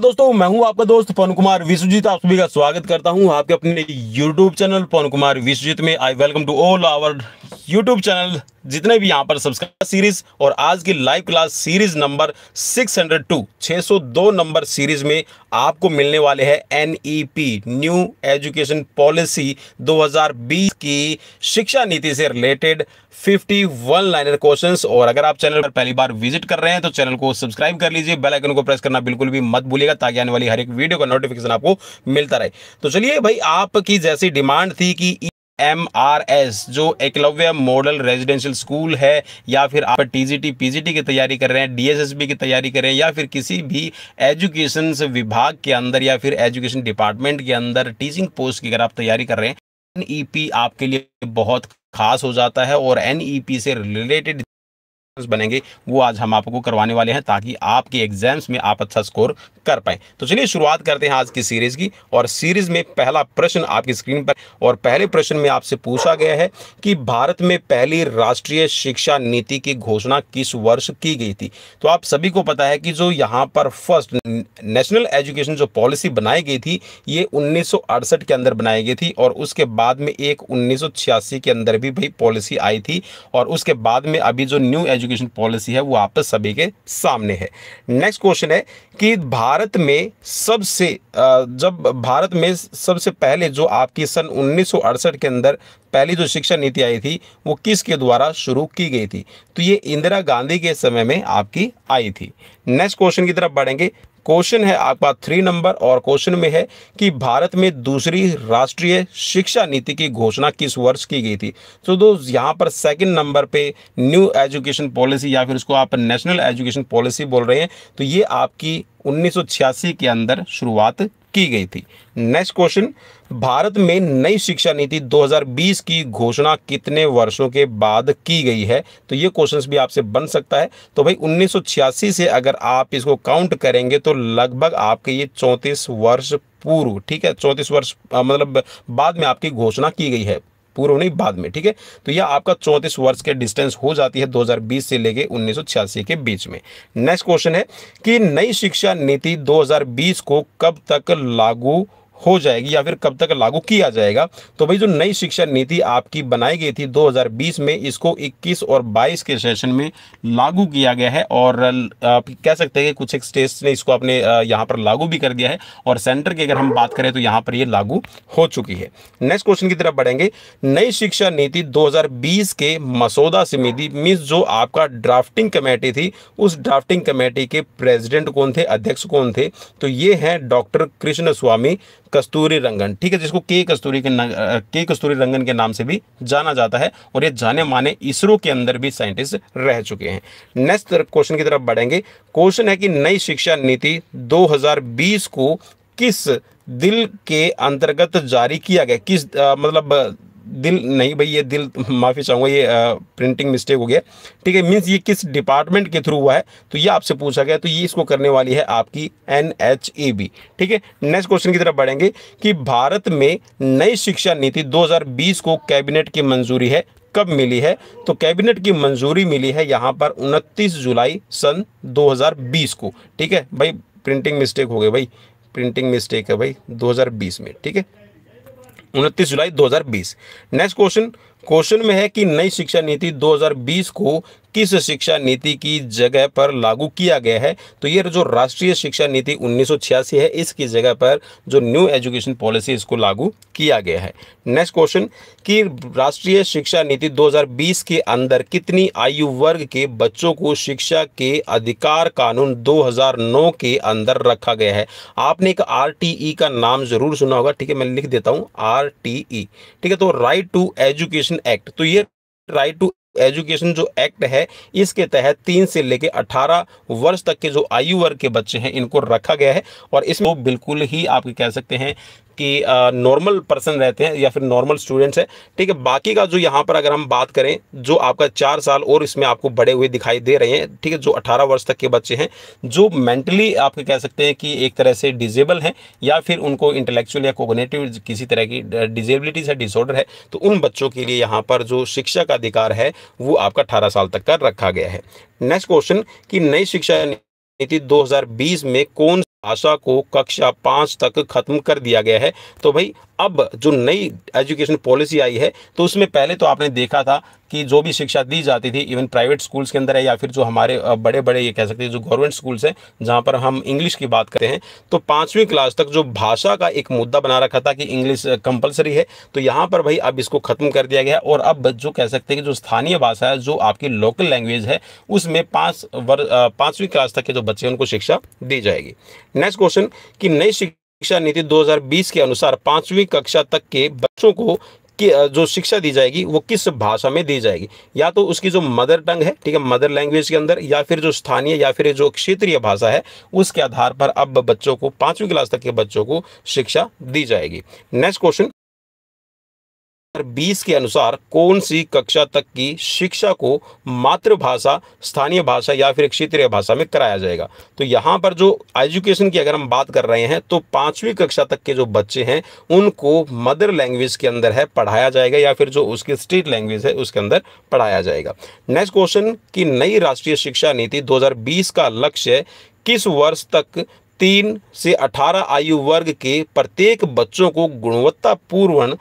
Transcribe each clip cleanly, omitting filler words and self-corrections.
दोस्तों, मैं हूं आपका दोस्त पवन कुमार विश्वजीत। आप सभी का स्वागत करता हूं आपके अपने YouTube चैनल पवन कुमार विश्वजीत में। I welcome to all our YouTube channel, जितने भी यहां पर सब्सक्राइब सीरीज। और आज की live class series number 602 602 number series में आपको मिलने वाले हैं NEP न्यू एजुकेशन पॉलिसी 2020 की शिक्षा नीति से रिलेटेड 51 लाइनर क्वेश्चंस। और अगर आप चैनल पर पहली बार विजिट कर रहे हैं तो चैनल को सब्सक्राइब कर लीजिए, बेल आइकन को प्रेस करना बिल्कुल भी मत भूलिएगा ताकि आने वाली हर एक वीडियो का नोटिफिकेशन आपको मिलता रहे। तो चलिए भाई, आपकी जैसी डिमांड थी कि MRS जो एकलव्य मॉडल रेजिडेंशियल स्कूल है, या फिर आप TGT PGT की तैयारी कर रहे हैं, DSSB की तैयारी कर रहे हैं, या फिर किसी भी एजुकेशन विभाग के अंदर या फिर एजुकेशन डिपार्टमेंट के अंदर टीचिंग पोस्ट की अगर आप तैयारी कर रहे हैं, NEP आपके लिए बहुत खास हो जाता है। और NEP से रिलेटेड बनेंगे वो आज हम आपको करवाने वाले हैं ताकि आपके एग्जाम्स में आप अच्छा स्कोर कर पाए। तो चलिए शुरुआत करते हैं आज की सीरीज की। और सीरीज में पहला प्रश्न आपकी स्क्रीन पर, और पहले प्रश्न में आपसे पूछा गया है कि भारत में पहली राष्ट्रीय शिक्षा नीति की घोषणा किस वर्ष की गई थी। तो आप सभी को पता है कि जो यहाँ पर फर्स्ट नेशनल एजुकेशन जो पॉलिसी बनाई गई थी ये 1968 के अंदर बनाई गई थी, और उसके बाद में एक 1986 के अंदर भी भाई पॉलिसी आई थी। और उसके बाद में अभी जो न्यू एजुकेशन पॉलिसी है वो आप सभी के सामने है। नेक्स्ट क्वेश्चन है कि भारत में सबसे पहले जो आपकी सन 1968 के अंदर पहली जो शिक्षा नीति आई थी वो किसके द्वारा शुरू की गई थी। तो ये इंदिरा गांधी के समय में आपकी आई थी। नेक्स्ट क्वेश्चन की तरफ बढ़ेंगे। क्वेश्चन है आपका 3 नंबर, और क्वेश्चन में है कि भारत में दूसरी राष्ट्रीय शिक्षा नीति की घोषणा किस वर्ष की गई थी। तो दोस्त यहाँ पर सेकंड नंबर पे न्यू एजुकेशन पॉलिसी, या फिर उसको आप नेशनल एजुकेशन पॉलिसी बोल रहे हैं, तो ये आपकी 1986 के अंदर शुरुआत की गई थी। नेक्स्ट क्वेश्चन, भारत में नई शिक्षा नीति 2020 की घोषणा कितने वर्षों के बाद की गई है। तो ये क्वेश्चंस भी आपसे बन सकता है। तो भाई 1986 से अगर आप इसको काउंट करेंगे तो लगभग आपके ये 34 वर्ष पूर्व, ठीक है, 34 वर्ष मतलब बाद में आपकी घोषणा की गई है, पूर्व नहीं बाद में, ठीक है। तो यह आपका 34 वर्ष के डिस्टेंस हो जाती है 2020 से लेके 1986 के बीच में। नेक्स्ट क्वेश्चन है कि नई शिक्षा नीति 2020 को कब तक लागू हो जाएगी, या फिर कब तक लागू किया जाएगा। तो भाई जो नई शिक्षा नीति आपकी बनाई गई थी 2020 में, इसको 21 और 22 के सेशन में लागू किया गया है। और आप कह सकते हैं कि कुछ एक स्टेट्स ने इसको अपने यहाँ पर लागू भी कर दिया है, और सेंटर की अगर हम बात करें तो यहाँ पर ये लागू हो चुकी है। नेक्स्ट क्वेश्चन की तरफ बढ़ेंगे। नई शिक्षा नीति 2020 के मसौदा समिति मीन्स जो आपका ड्राफ्टिंग कमेटी थी, उस ड्राफ्टिंग कमेटी के प्रेसिडेंट कौन थे, अध्यक्ष कौन थे। तो ये हैं डॉक्टर कृष्ण स्वामी कस्तूरी रंगन, ठीक है, जिसको के कस्तूरी रंगन के नाम से भी जाना जाता है। और ये जाने माने इसरो के अंदर भी साइंटिस्ट रह चुके हैं। नेक्स्ट क्वेश्चन की तरफ बढ़ेंगे। क्वेश्चन है कि नई शिक्षा नीति 2020 को किस दिल के अंतर्गत जारी किया गया। किस मतलब दिल नहीं भाई, ये दिल माफ़ी चाहूँगा, ये प्रिंटिंग मिस्टेक हो गया, ठीक है। मीन्स ये किस डिपार्टमेंट के थ्रू हुआ है, तो ये आपसे पूछा गया। तो ये इसको करने वाली है आपकी NHAB, ठीक है। नेक्स्ट क्वेश्चन की तरफ बढ़ेंगे कि भारत में नई शिक्षा नीति 2020 को कैबिनेट की मंजूरी है, कब मिली है। तो कैबिनेट की मंजूरी मिली है यहाँ पर 29 जुलाई सन 2020 को, ठीक है भाई। प्रिंटिंग मिस्टेक हो गई भाई, प्रिंटिंग मिस्टेक है भाई 2020 में, ठीक है, 29 जुलाई 2020। नेक्स्ट क्वेश्चन में है कि नई शिक्षा नीति 2020 को किस शिक्षा नीति की जगह पर लागू किया गया है। तो ये जो राष्ट्रीय शिक्षा नीति 1986 है, इसकी जगह पर जो न्यू एजुकेशन पॉलिसी इसको लागू किया गया है। नेक्स्ट क्वेश्चन कि राष्ट्रीय शिक्षा नीति 2020 के अंदर कितनी आयु वर्ग के बच्चों को शिक्षा के अधिकार कानून 2009 के अंदर रखा गया है। आपने एक RTE का नाम जरूर सुना होगा, ठीक है, मैं लिख देता हूँ RTE, ठीक है। तो राइट टू एजुकेशन एक्ट, तो ये राइट टू एजुकेशन जो एक्ट है, इसके तहत 3 से लेके 18 वर्ष तक के जो आयु वर्ग के बच्चे हैं इनको रखा गया है। और इसमें वो बिल्कुल ही आप कह सकते हैं कि नॉर्मल पर्सन रहते हैं या फिर नॉर्मल स्टूडेंट्स हैं, ठीक है। बाकी का जो यहाँ पर अगर हम बात करें, जो आपका 4 साल और इसमें आपको बड़े हुए दिखाई दे रहे हैं, ठीक है, जो 18 वर्ष तक के बच्चे हैं, जो मेंटली आप कह सकते हैं कि एक तरह से डिजेबल हैं, या फिर उनको इंटेलेक्चुअल या कोग्निटिव किसी तरह की डिजेबिलिटीज है, डिसऑर्डर है, तो उन बच्चों के लिए यहाँ पर जो शिक्षा का अधिकार है वो आपका 18 साल तक का रखा गया है। नेक्स्ट क्वेश्चन कि नई शिक्षा नीति 2020 में कौन भाषा को कक्षा 5 तक खत्म कर दिया गया है। तो भाई अब जो नई एजुकेशन पॉलिसी आई है तो उसमें पहले तो आपने देखा था कि जो भी शिक्षा दी जाती थी इवन प्राइवेट स्कूल्स के अंदर है या फिर जो हमारे बड़े बड़े ये कह सकते हैं जो गवर्नमेंट स्कूल्स हैं जहाँ पर हम इंग्लिश की बात करते हैं, तो 5वीं क्लास तक जो भाषा का एक मुद्दा बना रखा था कि इंग्लिश कंपलसरी है, तो यहाँ पर भाई अब इसको खत्म कर दिया गया है और अब जो कह सकते हैं कि जो स्थानीय भाषा है जो आपकी लोकल लैंग्वेज है उसमें 5वीं क्लास तक के जो बच्चे हैं उनको शिक्षा दी जाएगी। नेक्स्ट क्वेश्चन कि नई शिक्षा नीति 2020 के अनुसार 5वीं कक्षा तक के बच्चों को कि जो शिक्षा दी जाएगी वो किस भाषा में दी जाएगी, या तो उसकी जो मदर टंग है, ठीक है, मदर लैंग्वेज के अंदर, या फिर जो स्थानीय या फिर जो क्षेत्रीय भाषा है उसके आधार पर अब बच्चों को 5वीं क्लास तक के बच्चों को शिक्षा दी जाएगी। नेक्स्ट क्वेश्चन 2020 के अनुसार कौन सी कक्षा तक की शिक्षा को मातृभाषा, स्थानीय भाषा या फिर क्षेत्रीय भाषा में कराया जाएगा। तो यहाँ पर जो एजुकेशन की अगर हम बात कर रहे हैं तो 5वीं कक्षा तक के जो बच्चे हैं उनको मदर लैंग्वेज के अंदर है पढ़ाया जाएगा या फिर जो उसकी स्टेट लैंग्वेज है उसके अंदर पढ़ाया जाएगा। नेक्स्ट क्वेश्चन कि नई राष्ट्रीय शिक्षा नीति 2020 का लक्ष्य किस वर्ष तक 3 से 18 आयु वर्ग के प्रत्येक बच्चों को गुणवत्तापूर्ण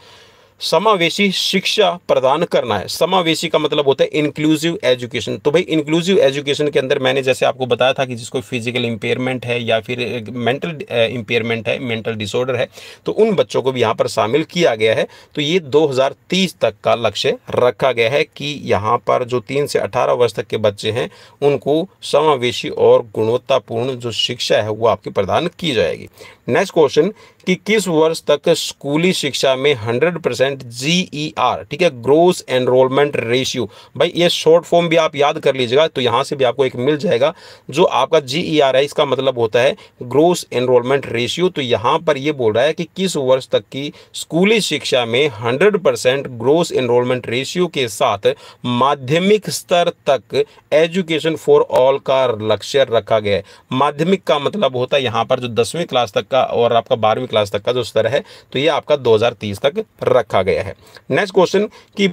समावेशी शिक्षा प्रदान करना है। समावेशी का मतलब होता है इंक्लूसिव एजुकेशन। तो भाई इंक्लूसिव एजुकेशन के अंदर मैंने जैसे आपको बताया था कि जिसको फिजिकल इंपेयरमेंट है या फिर मेंटल इंपेयरमेंट है, मेंटल डिसऑर्डर है, तो उन बच्चों को भी यहाँ पर शामिल किया गया है। तो ये 2030 तक का लक्ष्य रखा गया है कि यहाँ पर जो 3 से 18 वर्ष तक के बच्चे हैं उनको समावेशी और गुणवत्तापूर्ण जो शिक्षा है वो आपकी प्रदान की जाएगी। नेक्स्ट क्वेश्चन कि किस वर्ष तक स्कूली शिक्षा में 100% GER, ठीक है, ग्रोस एनरोलमेंट रेशियो, भाई ये शॉर्ट फॉर्म भी आप याद कर लीजिएगा तो यहाँ से भी आपको एक मिल जाएगा। जो आपका GER है इसका मतलब होता है ग्रोस एनरोलमेंट रेशियो। तो यहाँ पर ये बोल रहा है कि किस वर्ष तक की स्कूली शिक्षा में 100% ग्रोस एनरोलमेंट रेशियो के साथ माध्यमिक स्तर तक एजुकेशन फॉर ऑल का लक्ष्य रखा गया है। माध्यमिक का मतलब होता है यहाँ पर जो 10वीं क्लास तक का और आपका 12वीं क्लास तक का जो स्तर है तो ये आपका 2030 तक रखा गया है। नेक्स्ट क्वेश्चन कि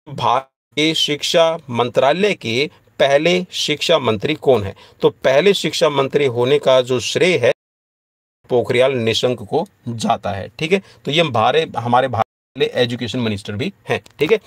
भारत के शिक्षा मंत्रालय के पहले शिक्षा मंत्री कौन है। तो पहले शिक्षा मंत्री होने का जो श्रेय है पोखरियाल निशंक को जाता है, ठीक है। तो ये हमारे भारत के एजुकेशन मिनिस्टर भी हैं, ठीक है।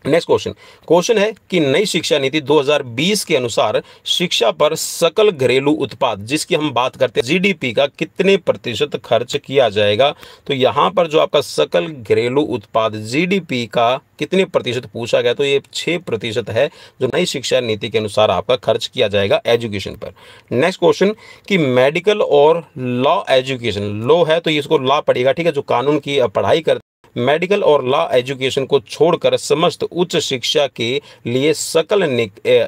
नेक्स्ट क्वेश्चन है कि नई शिक्षा नीति 2020 के अनुसार शिक्षा पर सकल घरेलू उत्पाद, जिसकी हम बात करते हैं GDP का, कितने प्रतिशत खर्च किया जाएगा। तो यहाँ पर जो आपका सकल घरेलू उत्पाद GDP का कितने प्रतिशत पूछा गया तो ये 6% है जो नई शिक्षा नीति के अनुसार आपका खर्च किया जाएगा एजुकेशन पर। नेक्स्ट क्वेश्चन कि मेडिकल और लॉ एजुकेशन, लॉ है तो इसको लॉ पढ़ेगा, ठीक है, जो कानून की पढ़ाई करते मेडिकल और लॉ एजुकेशन को छोड़कर समस्त उच्च शिक्षा के लिए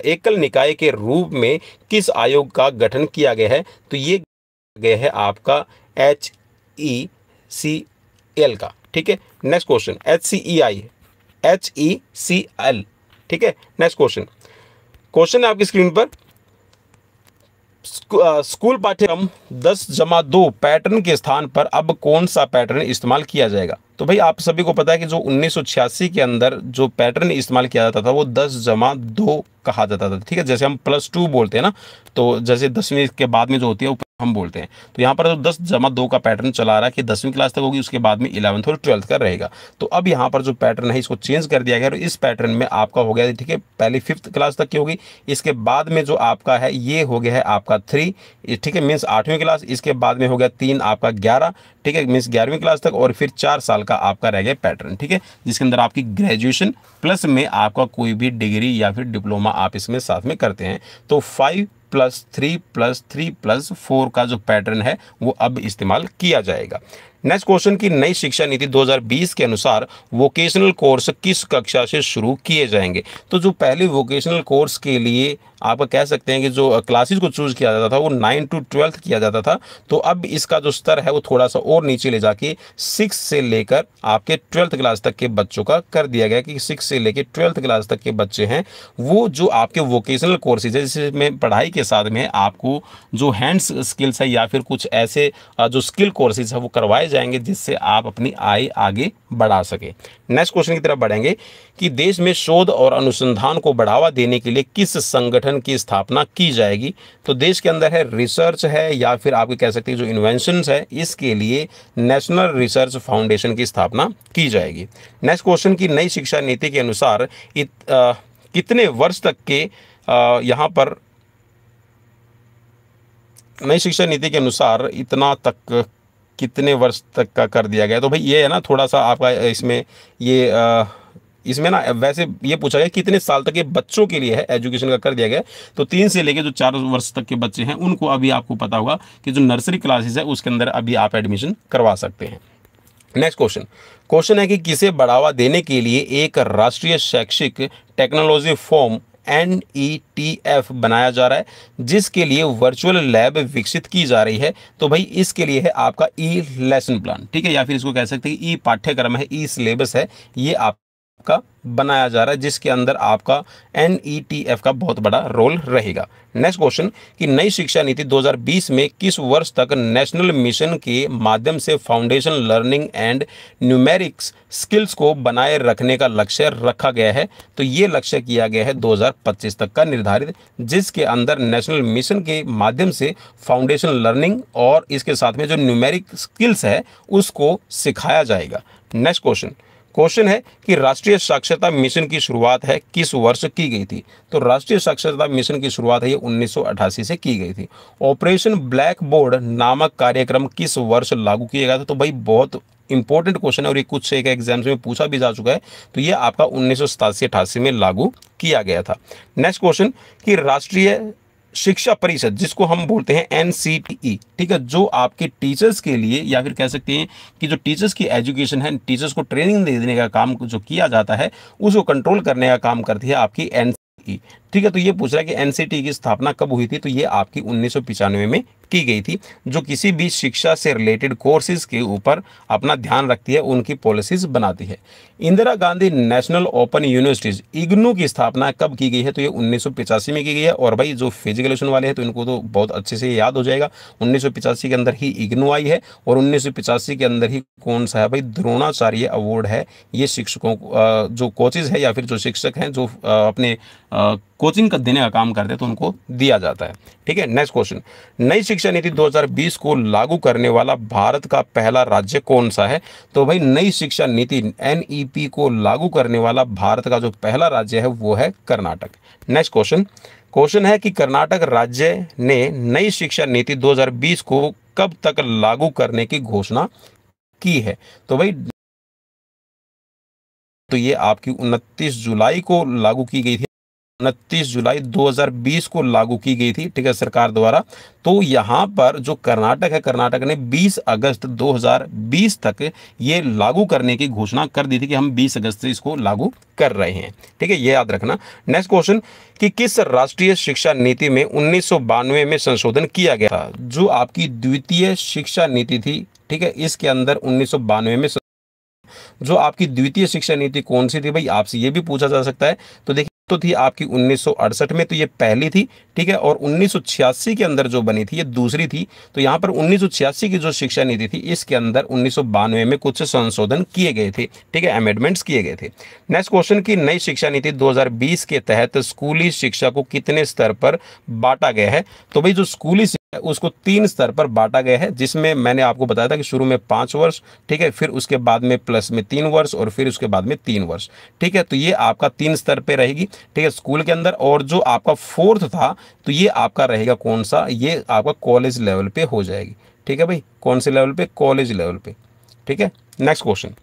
एकल निकाय के रूप में किस आयोग का गठन किया गया है। तो ये गया है आपका HECL का, ठीक है। नेक्स्ट क्वेश्चन HECL, ठीक है। नेक्स्ट क्वेश्चन है आपकी स्क्रीन पर स्कूल पाठ्यक्रम 10+2 पैटर्न के स्थान पर अब कौन सा पैटर्न इस्तेमाल किया जाएगा। तो भाई आप सभी को पता है कि जो 1986 के अंदर जो पैटर्न इस्तेमाल किया जाता था वो 10+2 कहा जाता था, ठीक है। जैसे हम +2 बोलते हैं ना, तो जैसे 10वीं के बाद में जो होती है हम बोलते हैं, तो यहाँ पर 10+2 का पैटर्न चला रहा है कि 10वीं क्लास तक होगी, उसके बाद में 11th और 12th का रहेगा। तो अब यहाँ पर जो पैटर्न है इसको चेंज कर दिया गया और इस पैटर्न में आपका हो गया, ठीक है, पहले 5th क्लास तक की होगी, इसके बाद में जो आपका है ये हो गया है आपका 3, ठीक है, मीन्स 8वीं क्लास, इसके बाद में हो गया 3 आपका 11, ठीक है, मीन्स 11वीं क्लास तक, और फिर 4 साल का आपका रह गया पैटर्न, ठीक है, जिसके अंदर आपकी ग्रेजुएशन प्लस में आपका कोई भी डिग्री या फिर डिप्लोमा आप इसमें साथ में करते हैं। तो 5+3+3+4 का जो पैटर्न है वो अब इस्तेमाल किया जाएगा। नेक्स्ट क्वेश्चन की नई शिक्षा नीति 2020 के अनुसार वोकेशनल कोर्स किस कक्षा से शुरू किए जाएंगे। तो जो पहले वोकेशनल कोर्स के लिए आप कह सकते हैं कि जो क्लासेस को चूज किया जाता था वो 9 to 12th किया जाता था, तो अब इसका जो स्तर है वो थोड़ा सा और नीचे ले जाके 6 से लेकर आपके 12th क्लास तक के बच्चों का कर दिया गया कि 6 से लेकर 12th क्लास तक के बच्चे हैं वो जो आपके वोकेशनल कोर्सेज है जिसमें पढ़ाई के साथ में आपको जो हैंड्स स्किल्स है या फिर कुछ ऐसे जो स्किल कोर्सेज है वो करवाए जाएंगे जिससे आप अपनी आय आगे बढ़ा सके। नेक्स्ट क्वेश्चन की तरफ बढ़ेंगे कि देश में शोध और अनुसंधान को बढ़ावा देने के लिए किस संगठन की स्थापना की जाएगी। तो देश के अंदर है रिसर्च है या फिर आप कह सकते हैं जो इन्वेंशंस है, इसके लिए नेशनल रिसर्च फाउंडेशन की स्थापना की जाएगी। नेक्स्ट क्वेश्चन की नई शिक्षा नीति के अनुसार कितने वर्ष तक के यहाँ पर नई शिक्षा नीति के अनुसार इतना तक कितने वर्ष तक का कर दिया गया। तो भाई ये है ना थोड़ा सा आपका इसमें ये इसमें ना वैसे ये पूछा गया कितने साल तक ये बच्चों के लिए है एजुकेशन का कर दिया गया। तो 3 से लेके जो 4 वर्ष तक के बच्चे हैं उनको अभी आपको पता होगा कि जो नर्सरी क्लासेस है उसके अंदर अभी आप एडमिशन करवा सकते हैं। नेक्स्ट क्वेश्चन है कि किसे बढ़ावा देने के लिए एक राष्ट्रीय शैक्षिक टेक्नोलॉजी फॉर्म NETF बनाया जा रहा है, जिसके लिए वर्चुअल लैब विकसित की जा रही है। तो भाई इसके लिए है आपका ई लेसन प्लान, ठीक है, या फिर इसको कह सकते हैं ई पाठ्यक्रम है, ई सिलेबस है, ये आपका बनाया जा रहा है जिसके अंदर आपका NETF का बहुत बड़ा रोल रहेगा। नेक्स्ट क्वेश्चन कि नई शिक्षा नीति 2020 में किस वर्ष तक नेशनल मिशन के माध्यम से foundation learning and numerics skills को बनाए रखने का लक्ष्य रखा गया है। तो ये लक्ष्य किया गया है 2025 तक का निर्धारित, जिसके अंदर नेशनल मिशन के माध्यम से फाउंडेशन लर्निंग और इसके साथ में जो न्यूमेरिक स्किल्स है उसको सिखाया जाएगा। नेक्स्ट क्वेश्चन है कि राष्ट्रीय साक्षरता मिशन की शुरुआत है किस वर्ष की गई थी। तो राष्ट्रीय साक्षरता मिशन की शुरुआत है ये 1988 से की गई थी। ऑपरेशन ब्लैक बोर्ड नामक कार्यक्रम किस वर्ष लागू किया गया था। तो भाई बहुत इंपॉर्टेंट क्वेश्चन है और ये कुछ से एक एग्जाम्स में पूछा भी जा चुका है। तो ये आपका 1987-88 में लागू किया गया था। नेक्स्ट क्वेश्चन कि राष्ट्रीय शिक्षा परिषद जिसको हम बोलते हैं NCTE, ठीक है, जो आपके टीचर्स के लिए या फिर कह सकते हैं कि जो टीचर्स की एजुकेशन है, टीचर्स को ट्रेनिंग देने का काम जो किया जाता है उसको कंट्रोल करने का काम करती है आपकी NCTE, ठीक है। तो ये पूछ रहा है कि NCTE की स्थापना कब हुई थी। तो ये आपकी 1995 में की गई थी, जो किसी भी शिक्षा से रिलेटेड कोर्सेज के ऊपर अपना ध्यान रखती है, उनकी पॉलिसीज बनाती है। Indira Gandhi national open universities IGNOU की स्थापना कब की गई है। तो ये 1985 में की गई है। और भाई जो फिजिकल एजुकेशन वाले हैं तो इनको तो बहुत अच्छे से याद हो जाएगा, 1985 के अंदर ही IGNOU आई है और 1985 के अंदर ही कौन सा है भाई, द्रोणाचार्य अवार्ड है। ये शिक्षकों जो कोचेज है या फिर जो शिक्षक हैं जो अपने कोचिंग का देने का काम करते हैं तो उनको दिया जाता है, ठीक है। नेक्स्ट क्वेश्चन, नई शिक्षा नीति 2020 को लागू करने वाला भारत का पहला राज्य कौन सा है। तो भाई नई शिक्षा नीति NEP को लागू करने वाला भारत का जो पहला राज्य है वो है कर्नाटक। नेक्स्ट क्वेश्चन है कि कर्नाटक राज्य ने नई शिक्षा नीति 2020 को कब तक लागू करने की घोषणा की है। तो भाई तो ये आपकी 29 जुलाई को लागू की गई थी, 29 जुलाई 2020 को लागू की गई थी, ठीक है, सरकार द्वारा। तो यहाँ पर जो कर्नाटक है, कर्नाटक ने 20 अगस्त 2020 तक ये लागू करने की घोषणा कर दी थी कि हम 20 अगस्त से इसको लागू कर रहे हैं, ठीक है, ये याद रखना। नेक्स्ट क्वेश्चन कि किस राष्ट्रीय शिक्षा नीति में 1992 में संशोधन किया गया था। जो आपकी द्वितीय शिक्षा नीति थी, ठीक है, इसके अंदर 1992 में जो आपकी द्वितीय शिक्षा नीति कौन सी थी भाई, आपसे ये भी पूछा जा सकता है। तो देखिए तो थी आपकी 1968 में, तो ये पहली थी, ठीक है, और 1986 के अंदर जो बनी थी ये दूसरी थी। तो यहाँ पर 1986 की जो शिक्षा नीति थी इसके अंदर 1992 में कुछ संशोधन किए गए थे, ठीक है, अमेंडमेंट्स किए गए थे। नेक्स्ट क्वेश्चन की नई शिक्षा नीति 2020 के तहत स्कूली शिक्षा को कितने स्तर पर बांटा गया है। तो भाई जो स्कूली उसको 3 स्तर पर बांटा गया है, जिसमें मैंने आपको बताया था कि शुरू में 5 वर्ष, ठीक है, फिर उसके बाद में प्लस में 3 वर्ष और फिर उसके बाद में 3 वर्ष, ठीक है। तो ये आपका 3 स्तर पे रहेगी, ठीक है, स्कूल के अंदर। और जो आपका 4th था तो ये आपका रहेगा कौन सा, ये आपका कॉलेज लेवल पे हो जाएगी, ठीक है भाई, कौन से लेवल पे, कॉलेज लेवल पे, ठीक है। नेक्स्ट क्वेश्चन,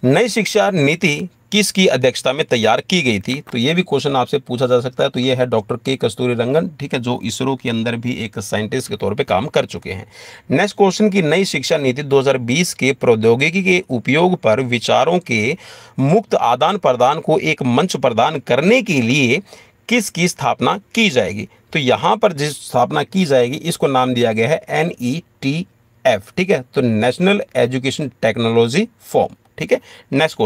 नई शिक्षा नीति किसकी अध्यक्षता में तैयार की गई थी। तो ये भी क्वेश्चन आपसे पूछा जा सकता है। तो ये है डॉक्टर के कस्तूरीरंगन, ठीक है, जो इसरो के अंदर भी एक साइंटिस्ट के तौर पे काम कर चुके हैं। नेक्स्ट क्वेश्चन की नई शिक्षा नीति 2020 के प्रौद्योगिकी के उपयोग पर विचारों के मुक्त आदान प्रदान को एक मंच प्रदान करने के लिए किसकी स्थापना की जाएगी। तो यहाँ पर जिस स्थापना की जाएगी इसको नाम दिया गया है NETF, ठीक है, तो नेशनल एजुकेशन टेक्नोलॉजी फॉर्म, ठीक है। नेक्स्ट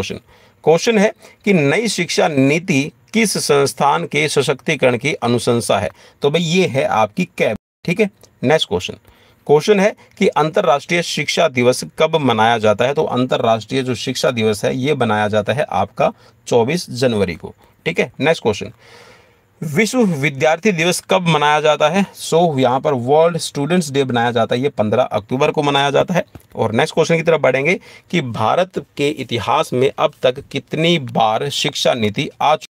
क्वेश्चन है कि नई शिक्षा नीति किस संस्थान के सशक्तिकरण की अनुशंसा है। तो भाई ये है आपकी कैब, ठीक है। नेक्स्ट क्वेश्चन है कि अंतर्राष्ट्रीय शिक्षा दिवस कब मनाया जाता है। तो अंतर्राष्ट्रीय जो शिक्षा दिवस है ये मनाया जाता है आपका 24 जनवरी को। ठीक है, नेक्स्ट क्वेश्चन, विश्व विद्यार्थी दिवस कब मनाया जाता है। सो यहाँ पर वर्ल्ड स्टूडेंट्स डे मनाया जाता है, ये 15 अक्टूबर को मनाया जाता है। और नेक्स्ट क्वेश्चन की तरफ बढ़ेंगे कि भारत के इतिहास में अब तक कितनी बार शिक्षा नीति आ चुकी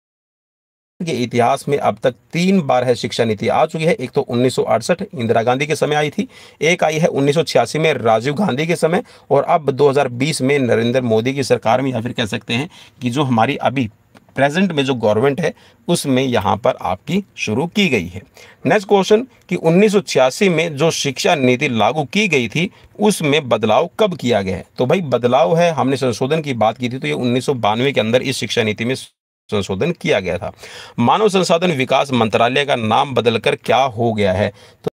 के इतिहास में अब तक 3 बार है शिक्षा नीति आ चुकी है। एक तो 1968 इंदिरा गांधी के समय आई थी, एक आई है 1986 में राजीव गांधी के समय, और अब 2020 में नरेंद्र मोदी की सरकार में, या फिर कह सकते हैं कि जो हमारी अभी प्रेजेंट में जो गवर्नमेंट है उसमें यहाँ पर आपकी शुरू की गई है। नेक्स्ट क्वेश्चन कि 1986 में जो शिक्षा नीति लागू की गई थी उसमें बदलाव कब किया गया है। तो भाई बदलाव है, हमने संशोधन की बात की थी, तो ये 1992 के अंदर इस शिक्षा नीति में संशोधन किया गया था। मानव संसाधन विकास मंत्रालय का नाम बदलकर क्या हो गया है। तो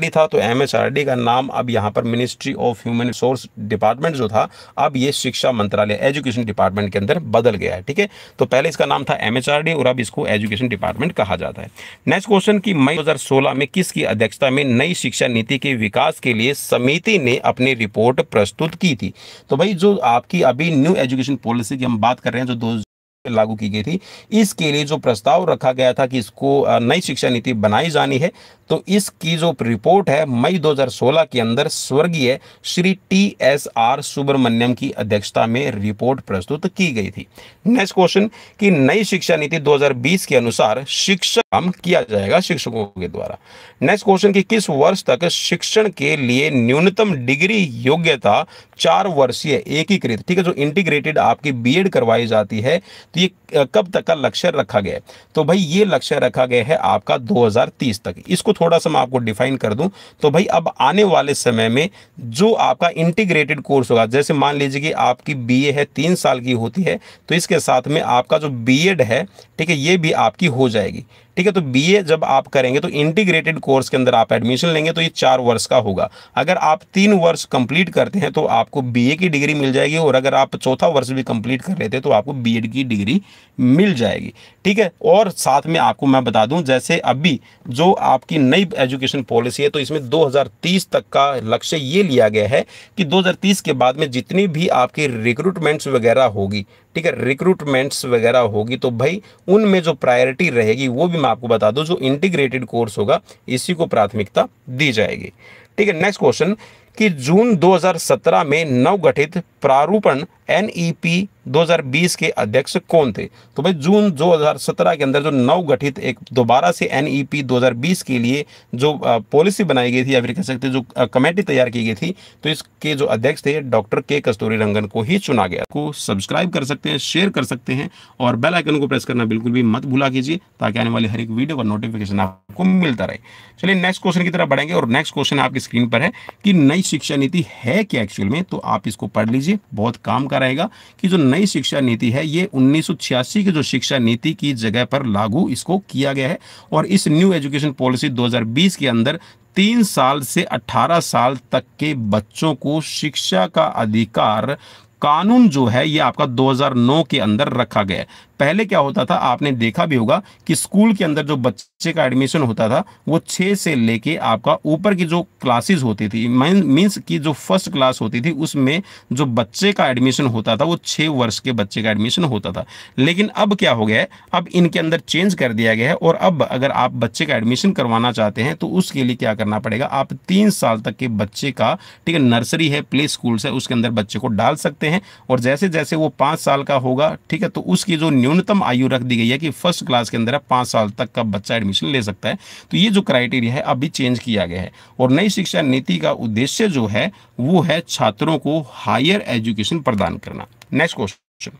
था तो MHRD का नाम अब यहाँ पर ministry of human resource department जो था, अब ये शिक्षा मंत्रालय एजुकेशन डिपार्टमेंट के अंदर बदल गया है। ठीक है, तो पहले इसका नाम था MHRD और अब इसको एजुकेशन डिपार्टमेंट कहा जाता है। नेक्स्ट क्वेश्चन कि मई 2016 में किसकी अध्यक्षता में नई शिक्षा नीति के विकास के लिए समिति ने अपनी रिपोर्ट प्रस्तुत की थी। तो भाई जो आपकी अभी न्यू एजुकेशन पॉलिसी की हम बात कर रहे हैं जो लागू की गई थी, इसके लिए जो प्रस्ताव रखा गया था कि इसको नई शिक्षा नीति बनाई जानी है, तो इसकी जो रिपोर्ट है मई 2016 के अंदर स्वर्गीय श्री TSR सुब्रमण्यम की अध्यक्षता में रिपोर्ट प्रस्तुत की गई थी। नेक्स्ट क्वेश्चन कि नई शिक्षा नीति 2020 के अनुसार शिक्षा काम किया जाएगा शिक्षकों के द्वारा। नेक्स्ट क्वेश्चन कि किस वर्ष तक शिक्षण के लिए न्यूनतम डिग्री योग्यता 4 वर्षीय एकीकृत, ठीक है, जो इंटीग्रेटेड आपकी B.Ed करवाई जाती है, तो ये कब तक का लक्ष्य रखा गया है। तो भाई ये लक्ष्य रखा गया है आपका 2030 तक। इसको थोड़ा सा मैं आपको डिफाइन कर दूं तो भाई अब आने वाले समय में जो आपका इंटीग्रेटेड कोर्स होगा, जैसे मान लीजिए कि आपकी BA है 3 साल की होती है, तो इसके साथ में आपका जो B.Ed है, ठीक है, ये भी आपकी हो जाएगी। ठीक है, तो BA जब आप करेंगे तो इंटीग्रेटेड कोर्स के अंदर आप एडमिशन लेंगे तो ये 4 वर्ष का होगा। अगर आप 3 वर्ष कंप्लीट करते हैं तो आपको BA की डिग्री मिल जाएगी, और अगर आप चौथा वर्ष भी कंप्लीट कर लेते हैं तो आपको B.Ed की डिग्री मिल जाएगी। ठीक है, और साथ में आपको मैं बता दूं जैसे अभी जो आपकी नई एजुकेशन पॉलिसी है, तो इसमें 2030 तक का लक्ष्य ये लिया गया है कि 2030 के बाद में जितनी भी आपकी रिक्रूटमेंट्स वगैरह होगी, ठीक है, रिक्रूटमेंट्स वगैरह होगी, तो भाई उनमें जो प्रायोरिटी रहेगी वो भी मैं आपको बता दूं, जो इंटीग्रेटेड कोर्स होगा इसी को प्राथमिकता दी जाएगी। ठीक है, नेक्स्ट क्वेश्चन कि जून 2017 में नवगठित प्रारूपण NEP 2020 के अध्यक्ष कौन थे। तो भाई जून 2017 के अंदर जो नवगठित एक दोबारा से NEP 2020 के लिए जो पॉलिसी बनाई गई थी, या फिर कह सकते हैं जो कमेटी तैयार की गई थी, तो इसके जो अध्यक्ष थे डॉक्टर के कस्तूरीरंगन को ही चुना गया। को सब्सक्राइब कर सकते हैं, शेयर कर सकते हैं, और बेल आइकन को प्रेस करना बिल्कुल भी मत भूला कीजिए, ताकि आने वाली हर एक वीडियो का नोटिफिकेशन आपको मिलता रहे। चलिए नेक्स्ट क्वेश्चन की तरफ बढ़ेंगे, और नेक्स्ट क्वेश्चन आपकी स्क्रीन पर है कि नई शिक्षा नीति है क्या एक्चुअल में। तो आप इसको पढ़ लीजिए, बहुत काम का रहेगा कि जो नई शिक्षा नीति है ये 1986 की जो शिक्षा नीति की जगह पर लागू इसको किया गया है, और इस न्यू एजुकेशन पॉलिसी 2020 के अंदर 3 साल से 18 साल तक के बच्चों को शिक्षा का अधिकार कानून जो है ये आपका 2009 के अंदर रखा गया है। पहले क्या होता था, आपने देखा भी होगा कि स्कूल के अंदर जो बच्चे का एडमिशन होता था वो 6 से लेके आपका ऊपर की जो क्लासेस होती थी, मींस की जो फर्स्ट क्लास होती थी, उसमें जो बच्चे का एडमिशन होता था वो 6 वर्ष के बच्चे का एडमिशन होता था। लेकिन अब क्या हो गया है, अब इनके अंदर चेंज कर दिया गया है, और अब अगर आप बच्चे का एडमिशन करवाना चाहते हैं तो उसके लिए क्या करना पड़ेगा, आप 3 साल तक के बच्चे का, ठीक है, नर्सरी है, प्ले स्कूल है, उसके अंदर बच्चे को डाल सकते हैं, और जैसे जैसे वो 5 साल का होगा, ठीक है, तो उसकी जो न्यूनतम आयु रख दी गई है कि फर्स्ट क्लास के अंदर 5 साल तक का बच्चा एडमिशन ले सकता है। तो ये जो क्राइटेरिया है अभी चेंज किया गया है, और नई शिक्षा नीति का उद्देश्य जो है वो है छात्रों को हायर एजुकेशन प्रदान करना। नेक्स्ट क्वेश्चन,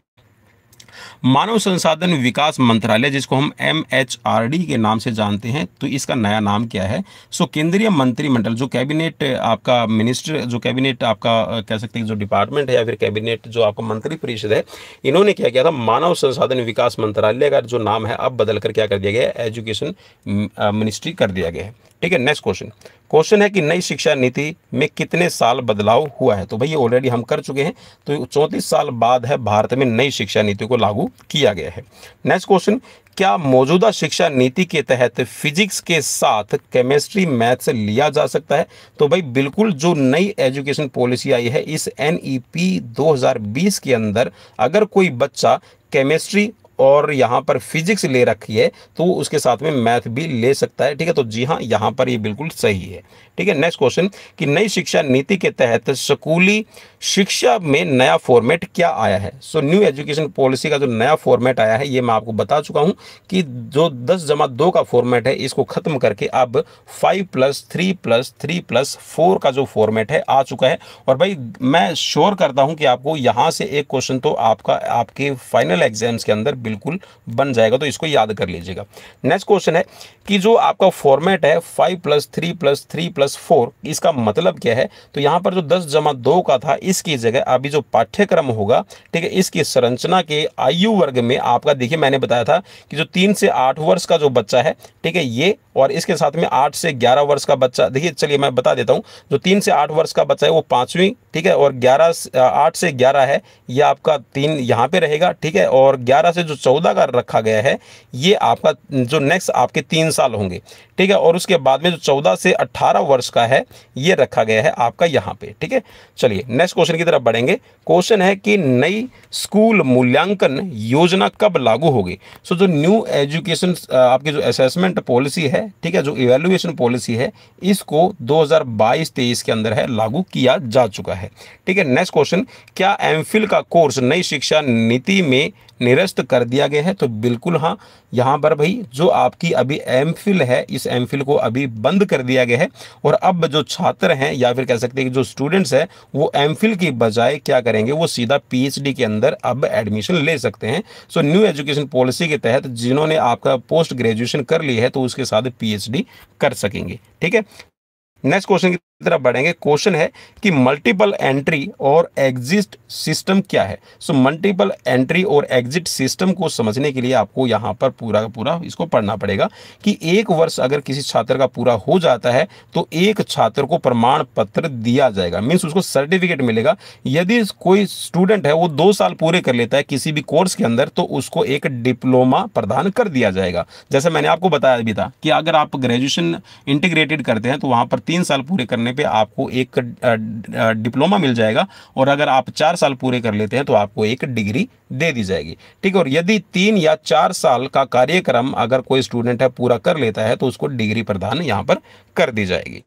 मानव संसाधन विकास मंत्रालय जिसको हम MHRD के नाम से जानते हैं, तो इसका नया नाम क्या है। सो केंद्रीय मंत्रिमंडल जो कैबिनेट आपका मिनिस्टर, जो कैबिनेट आपका कह सकते हैं जो डिपार्टमेंट है, या फिर कैबिनेट जो आपका मंत्री परिषद है, इन्होंने क्या किया था, मानव संसाधन विकास मंत्रालय का जो नाम है अब बदल कर क्या कर दिया गया है, एजुकेशन मिनिस्ट्री कर दिया गया है। ठीक है। नेक्स्ट क्वेश्चन, क्वेश्चन है कि नई शिक्षा नीति में कितने साल बदलाव हुआ है। तो भाई ये ऑलरेडी हम कर चुके हैं, तो 34 साल बाद है भारत में नई शिक्षा नीति को लागू किया गया है। नेक्स्ट क्वेश्चन, क्या मौजूदा शिक्षा नीति के तहत फिजिक्स के साथ केमिस्ट्री मैथ्स लिया जा सकता है। तो भाई बिल्कुल, जो नई एजुकेशन पॉलिसी आई है इस NEP 2020 के अंदर, अगर कोई बच्चा केमिस्ट्री और यहाँ पर फिजिक्स ले रखी है तो उसके साथ में मैथ भी ले सकता है। ठीक है, तो जी हाँ, यहाँ पर ये बिल्कुल सही है। ठीक है। नेक्स्ट क्वेश्चन, कि नई शिक्षा नीति के तहत स्कूली शिक्षा में नया फॉर्मेट क्या आया है। सो न्यू एजुकेशन पॉलिसी का जो नया फॉर्मेट आया है ये मैं आपको बता चुका हूँ कि जो 10+2 का फॉर्मेट है इसको खत्म करके अब 5+3+3+4 का जो फॉर्मेट है आ चुका है। और भाई मैं श्योर करता हूँ कि आपको यहाँ से एक क्वेश्चन तो आपके फाइनल एग्जाम्स के अंदर बिल्कुल बन जाएगा, तो इसको याद कर लीजिएगा। नेक्स्ट क्वेश्चन है कि जो आपका फॉर्मेट है 5+3+3+4, इसका मतलब क्या है। तो यहाँ पर जो 10+2 का था इसकी जगह अभी जो पाठ्यक्रम होगा, ठीक है, इसकी संरचना के आयु वर्ग में आपका, देखिए मैंने बताया था कि जो 3 से 8 वर्ष का जो बच्चा है, ठीक है, ये, और इसके साथ में 8 से 11 वर्ष का बच्चा, देखिए चलिए मैं बता देता हूँ, जो 3 से 8 वर्ष का बच्चा है वो 5वीं, ठीक है, और 8 से 11 है ये आपका 3 यहाँ पे रहेगा। ठीक है, और 11 से जो 14 का रखा गया है ये आपका जो नेक्स्ट आपके 3 साल होंगे। ठीक है, और उसके बाद में जो 14 से 18 वर्ष का है ये रखा गया है आपका यहाँ पे। ठीक है, चलिए नेक्स्ट क्वेश्चन की तरफ बढ़ेंगे। क्वेश्चन है कि नई स्कूल मूल्यांकन योजना कब लागू होगी। सो जो न्यू एजुकेशन आपकी जो असेसमेंट पॉलिसी है, ठीक है, जो इवैल्यूएशन पॉलिसी है, इसको 2022-23 के अंदर है लागू किया जा चुका है। ठीक है। नेक्स्ट क्वेश्चन, क्या एमफिल का कोर्स नई शिक्षा नीति में निरस्त कर दिया गया है। तो बिल्कुल हाँ, यहाँ पर भाई जो आपकी अभी एमफिल है इस एमफिल को अभी बंद कर दिया गया है, और अब जो छात्र हैं या फिर कह सकते हैं कि जो स्टूडेंट्स हैं वो एमफिल की बजाय क्या करेंगे, वो सीधा PhD के अंदर अब एडमिशन ले सकते हैं। सो न्यू एजुकेशन पॉलिसी के तहत जिन्होंने आपका पोस्ट ग्रेजुएशन कर ली है तो उसके साथ PhD कर सकेंगे। ठीक है। नेक्स्ट क्वेश्चन की तरफ बढ़ेंगे। क्वेश्चन है कि मल्टीपल एंट्री और एग्जिट सिस्टम क्या है। सो मल्टीपल एंट्री और एग्जिट सिस्टम को समझने के लिए आपको यहाँ पर पूरा का पूरा इसको पढ़ना पड़ेगा कि 1 वर्ष अगर किसी छात्र का पूरा हो जाता है तो एक छात्र को प्रमाण पत्र दिया जाएगा, मीन्स उसको सर्टिफिकेट मिलेगा। यदि कोई स्टूडेंट है वो 2 साल पूरे कर लेता है किसी भी कोर्स के अंदर तो उसको एक डिप्लोमा प्रदान कर दिया जाएगा। जैसे मैंने आपको बताया भी था कि अगर आप ग्रेजुएशन इंटीग्रेटेड करते हैं तो वहाँ पर 3 साल पूरे करने पे आपको एक डिप्लोमा मिल जाएगा, और अगर आप 4 साल पूरे कर लेते हैं तो आपको एक डिग्री दे दी जाएगी। ठीक है, और यदि 3 या 4 साल का कार्यक्रम अगर कोई स्टूडेंट है पूरा कर लेता है तो उसको डिग्री प्रदान यहाँ पर कर दी जाएगी।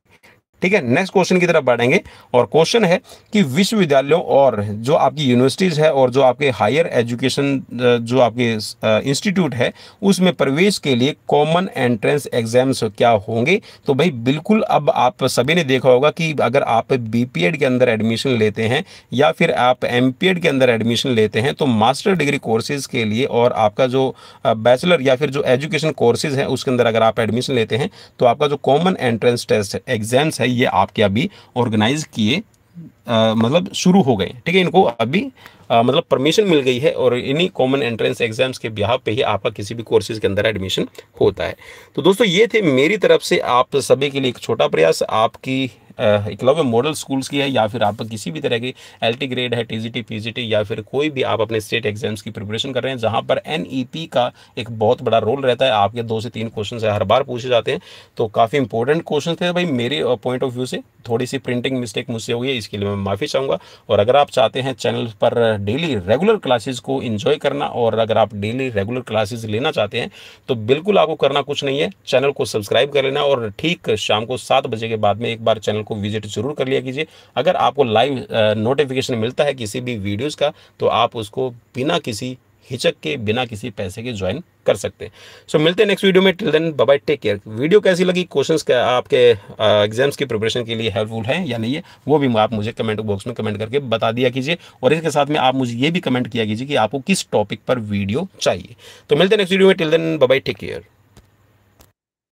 ठीक है। नेक्स्ट क्वेश्चन की तरफ बढ़ेंगे, और क्वेश्चन है कि विश्वविद्यालयों और जो आपकी यूनिवर्सिटीज़ है और जो आपके हायर एजुकेशन जो आपके इंस्टीट्यूट है उसमें प्रवेश के लिए कॉमन एंट्रेंस एग्जाम्स क्या होंगे। तो भाई बिल्कुल, अब आप सभी ने देखा होगा कि अगर आप BPED के अंदर एडमिशन लेते हैं या फिर आप MPED के अंदर एडमिशन लेते हैं तो मास्टर डिग्री कोर्सेज के लिए और आपका जो बैचलर या फिर जो एजुकेशन कोर्सेज हैं उसके अंदर अगर आप एडमिशन लेते हैं तो आपका जो कॉमन एंट्रेंस टेस्ट एग्जाम्स है ये आपके अभी ऑर्गेनाइज किए मतलब शुरू हो गए। ठीक है, इनको अभी मतलब परमिशन मिल गई है, और इन्हीं कॉमन एंट्रेंस एग्जाम्स के बिहाफ पे ही आपका किसी भी कोर्सेज के अंदर एडमिशन होता है। तो दोस्तों ये थे मेरी तरफ से आप सभी के लिए एक छोटा प्रयास, आपकी एकलव्य मॉडल स्कूल्स की है या फिर आप किसी भी तरह की LT ग्रेड है, TGT PGT या फिर कोई भी आप अपने स्टेट एग्जाम्स की प्रिपरेशन कर रहे हैं जहां पर NEP का एक बहुत बड़ा रोल रहता है। आपके 2 से 3 क्वेश्चन है हर बार पूछे जाते हैं, तो काफ़ी इंपॉर्टेंट क्वेश्चन थे भाई। मेरे पॉइंट ऑफ व्यू से थोड़ी सी प्रिंटिंग मिस्टेक मुझसे हो गई, इसके लिए मैं माफ़ी चाहूँगा। और अगर आप चाहते हैं चैनल पर डेली रेगुलर क्लासेस को इन्जॉय करना, और अगर आप डेली रेगुलर क्लासेस लेना चाहते हैं तो बिल्कुल आपको करना कुछ नहीं है, चैनल को सब्सक्राइब कर लेना, और ठीक शाम को 7 बजे के बाद में एक बार चैनल को विजिट जरूर कर लिया कीजिए। अगर आपको लाइव नोटिफिकेशन मिलता है किसी भी वीडियोस का तो आप उसको बिना किसी हिचक के, बिना किसी पैसे के ज्वाइन कर सकते हैं। सो मिलते हैं नेक्स्ट वीडियो में। Till then bye bye, take care. Video कैसी लगी, क्वेश्चंस क्या आपके एग्जाम्स की प्रिपरेशन के लिए हेल्पफुल है या नहीं है, वो भी आप मुझे कमेंट बॉक्स में कमेंट करके बता दिया कीजिए, और इसके साथ में आप मुझे ये भी कमेंट किया कीजिए कि आपको किस टॉपिक पर वीडियो चाहिए। तो मिलते हैं नेक्स्ट वीडियो में। Till then bye bye, take care.